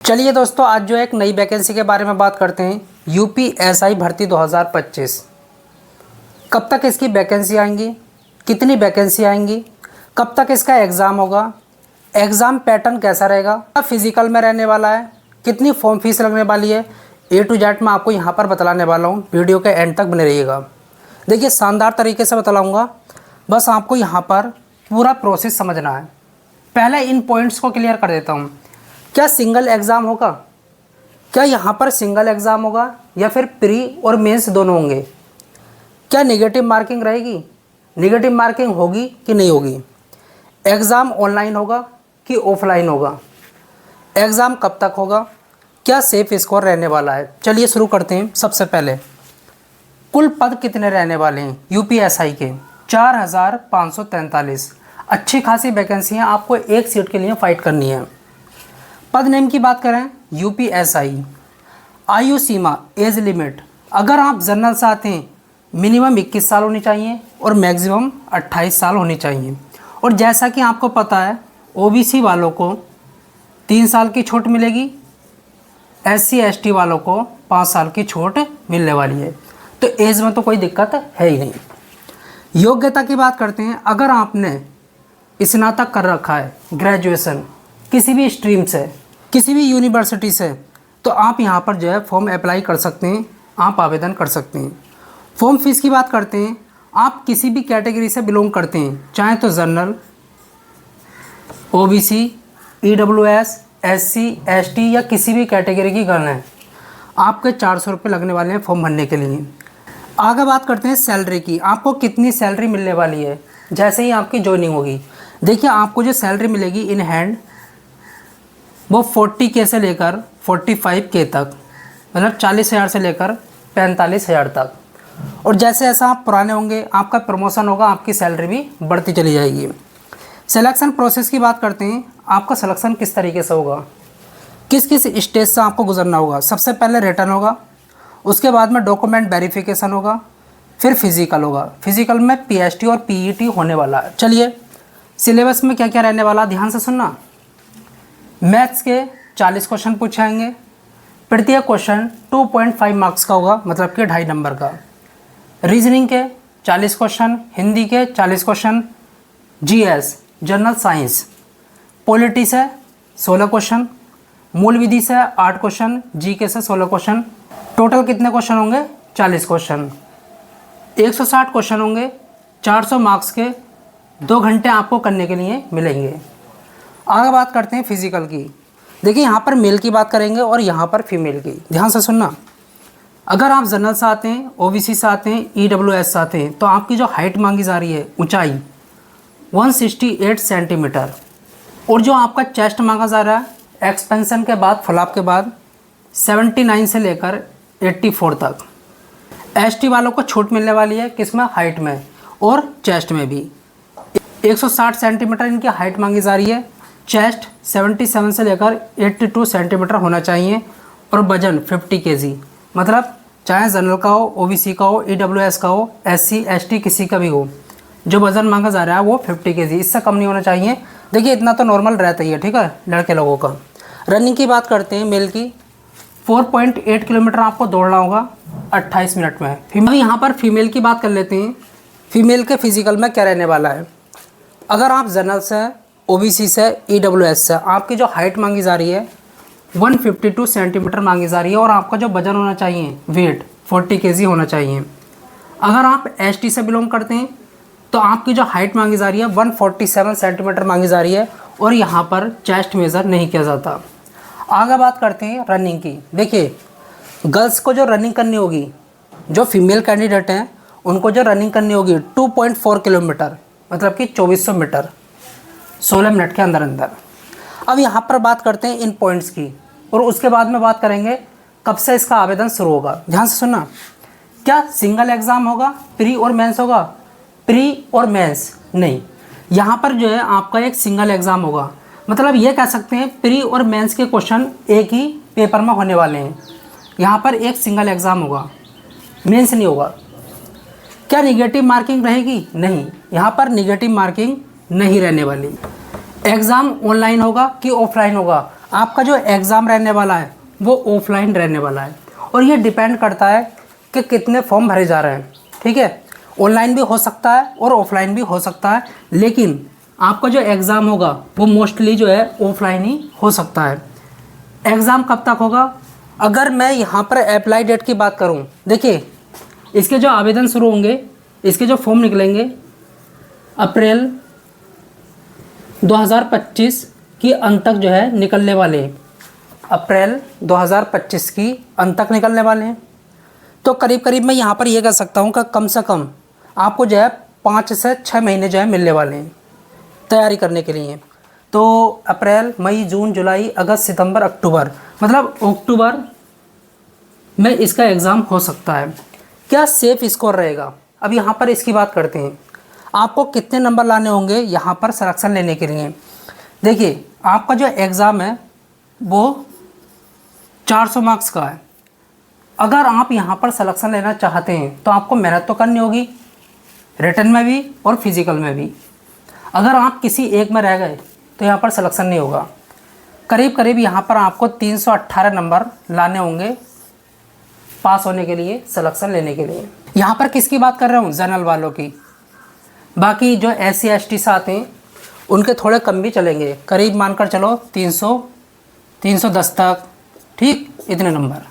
चलिए दोस्तों, आज जो एक नई वैकेंसी के बारे में बात करते हैं। यूपीएसआई भर्ती 2025। कब तक इसकी वैकेंसी आएंगी, कितनी वैकेंसी आएंगी, कब तक इसका एग्ज़ाम होगा, एग्ज़ाम पैटर्न कैसा रहेगा, फिजिकल में रहने वाला है, कितनी फॉर्म फीस लगने वाली है, ए टू जेड मैं आपको यहाँ पर बतलाने वाला हूँ। वीडियो के एंड तक बने रहिएगा। देखिए, शानदार तरीके से बतलाऊँगा, बस आपको यहाँ पर पूरा प्रोसेस समझना है। पहले इन पॉइंट्स को क्लियर कर देता हूँ। क्या सिंगल एग्ज़ाम होगा? क्या यहाँ पर सिंगल एग्ज़ाम होगा या फिर प्री और मेंस दोनों होंगे? क्या नेगेटिव मार्किंग रहेगी? नेगेटिव मार्किंग होगी कि नहीं होगी? एग्ज़ाम ऑनलाइन होगा कि ऑफलाइन होगा? एग्ज़ाम कब तक होगा? क्या सेफ स्कोर रहने वाला है? चलिए शुरू करते हैं। सबसे पहले कुल पद कितने रहने वाले हैं यूपीएसआई के? 4543। अच्छी खासी वैकेंसी हैं, आपको एक सीट के लिए फाइट करनी है। पद नेम की बात करें, यूपीएसआई। आयु सीमा, एज लिमिट, अगर आप जनरल से आते हैं मिनिमम 21 साल होनी चाहिए और मैक्सिमम 28 साल होनी चाहिए। और जैसा कि आपको पता है, ओबीसी वालों को 3 साल की छूट मिलेगी, एससी एसटी वालों को 5 साल की छूट मिलने वाली है। तो एज में तो कोई दिक्कत है ही नहीं। योग्यता की बात करते हैं, अगर आपने स्नातक कर रखा है, ग्रेजुएशन किसी भी स्ट्रीम से, किसी भी यूनिवर्सिटी से, तो आप यहाँ पर जो है फॉर्म अप्लाई कर सकते हैं, आप आवेदन कर सकते हैं। फॉर्म फीस की बात करते हैं, आप किसी भी कैटेगरी से बिलोंग करते हैं, चाहे तो general, OBC, EWS, SC, ST या किसी भी कैटेगरी की गण है, आपके 400 रुपये लगने वाले हैं फॉर्म भरने के लिए। आगे बात करते हैं सैलरी की। आपको कितनी सैलरी मिलने वाली है जैसे ही आपकी ज्वाइनिंग होगी? देखिए, आपको जो सैलरी मिलेगी इन हैंड वो 40K से लेकर 45K तक, मतलब 40,000 से लेकर 45,000 तक। और जैसे जैसा आप पुराने होंगे, आपका प्रमोशन होगा, आपकी सैलरी भी बढ़ती चली जाएगी। सिलेक्शन प्रोसेस की बात करते हैं, आपका सिलेक्शन किस तरीके से होगा, किस किस स्टेज से आपको गुजरना होगा। सबसे पहले रिटर्न होगा, उसके बाद में डॉक्यूमेंट वेरिफिकेशन होगा, फिर फिजिकल होगा। फिजिकल में पीएचटी और पीईटी होने वाला है। चलिए, सिलेबस में क्या क्या रहने वाला, ध्यान से सुनना। मैथ्स के 40 क्वेश्चन पूछे जाएंगे। प्रत्येक क्वेश्चन 2.5 मार्क्स का होगा, मतलब कि 2.5 नंबर का। रीजनिंग के 40 क्वेश्चन, हिंदी के 40 question, GS general science, polity से 16 क्वेश्चन, मूल विधि से 8 क्वेश्चन, जीके से 16 क्वेश्चन। टोटल कितने क्वेश्चन होंगे? 40 क्वेश्चन, 160 क्वेश्चन होंगे। 400 मार्क्स के 2 घंटे आपको करने के लिए मिलेंगे। आगे बात करते हैं फिजिकल की। देखिए, यहाँ पर मेल की बात करेंगे और यहाँ पर फीमेल की। ध्यान से सुनना। अगर आप जनरल से आते हैं, ओबीसी से आते हैं, ईडब्ल्यूएस से आते हैं, तो आपकी जो हाइट मांगी जा रही है, ऊंचाई 168 सेंटीमीटर। और जो आपका चेस्ट मांगा जा रहा है एक्सपेंशन के बाद, फुलअप के बाद 79 से लेकर 84 तक। एसटी वालों को छूट मिलने वाली है, किसमें? हाइट में और चेस्ट में भी। 160 सेंटीमीटर इनकी हाइट मांगी जा रही है। चेस्ट 77 से लेकर 82 सेंटीमीटर होना चाहिए और वजन 50 kg, मतलब चाहे जनरल का हो, ओबीसी का हो, ईडब्ल्यूएस का हो, एससी एसटी किसी का भी हो, जो वजन मांगा जा रहा है वो 50 kg, इससे कम नहीं होना चाहिए। देखिए, इतना तो नॉर्मल रहता ही है, ठीक है, लड़के लोगों का। रनिंग की बात करते हैं मेल की, 4.8 किलोमीटर आपको दौड़ना होगा 28 मिनट में। अब यहाँ पर फीमेल की बात कर लेते हैं। फीमेल के फिजिकल में क्या रहने वाला है? अगर आप जनरल से, ओबीसी से, ईडब्ल्यूएस से, आपकी जो हाइट मांगी जा रही है 152 सेंटीमीटर मांगी जा रही है और आपका जो वजन होना चाहिए, वेट 40 kg होना चाहिए। अगर आप एसटी से बिलोंग करते हैं तो आपकी जो हाइट मांगी जा रही है 147 सेंटीमीटर मांगी जा रही है और यहाँ पर चेस्ट मेज़र नहीं किया जाता। आगे बात करते हैं रनिंग की। देखिए, गर्ल्स को जो रनिंग करनी होगी, जो फीमेल कैंडिडेट हैं उनको जो रनिंग करनी होगी 2.4 किलोमीटर, मतलब कि 2400 मीटर 16 मिनट के अंदर अंदर। अब यहाँ पर बात करते हैं इन पॉइंट्स की और उसके बाद में बात करेंगे कब से इसका आवेदन शुरू होगा। ध्यान से सुनना। क्या सिंगल एग्ज़ाम होगा, प्री और मेंस होगा? प्री और मेंस नहीं, यहाँ पर जो है आपका एक सिंगल एग्ज़ाम होगा। मतलब ये कह सकते हैं प्री और मेंस के क्वेश्चन एक ही पेपर में होने वाले हैं। यहाँ पर एक सिंगल एग्ज़ाम होगा, मेंस नहीं होगा। क्या निगेटिव मार्किंग रहेगी? नहीं, यहाँ पर निगेटिव मार्किंग नहीं रहने वाली। एग्ज़ाम ऑनलाइन होगा कि ऑफलाइन होगा? आपका जो एग्ज़ाम रहने वाला है वो ऑफलाइन रहने वाला है, और ये डिपेंड करता है कि कितने फॉर्म भरे जा रहे हैं। ठीक है, ऑनलाइन भी हो सकता है और ऑफलाइन भी हो सकता है, लेकिन आपका जो एग्ज़ाम होगा वो मोस्टली जो है ऑफलाइन ही हो सकता है। एग्ज़ाम कब तक होगा? अगर मैं यहाँ पर अप्लाई डेट की बात करूँ, देखिए इसके जो आवेदन शुरू होंगे, इसके जो फॉर्म निकलेंगे अप्रैल 2025 की अंत तक जो है निकलने वाले हैं। अप्रैल 2025 की अंत तक निकलने वाले हैं। तो करीब करीब मैं यहाँ पर ये कह सकता हूँ कि कम से कम आपको जो है 5 से 6 महीने जो है मिलने वाले हैं तैयारी करने के लिए। तो अप्रैल, मई, जून, जुलाई, अगस्त, सितंबर, अक्टूबर, मतलब अक्टूबर में इसका एग्ज़ाम हो सकता है। क्या सेफ स्कोर रहेगा? अब यहाँ पर इसकी बात करते हैं। आपको कितने नंबर लाने होंगे यहाँ पर सिलेक्शन लेने के लिए? देखिए आपका जो एग्ज़ाम है वो 400 मार्क्स का है। अगर आप यहाँ पर सिलेक्शन लेना चाहते हैं तो आपको मेहनत तो करनी होगी, रिटन में भी और फिज़िकल में भी। अगर आप किसी एक में रह गए तो यहाँ पर सिलेक्शन नहीं होगा। करीब करीब यहाँ पर आपको 318 नंबर लाने होंगे पास होने के लिए, सिलेक्शन लेने के लिए। यहाँ पर किसकी बात कर रहा हूँ? जनरल वालों की। बाकी जो SC ST से आते हैं उनके थोड़े कम भी चलेंगे, करीब मानकर चलो 300 310 तक, ठीक, इतने नंबर।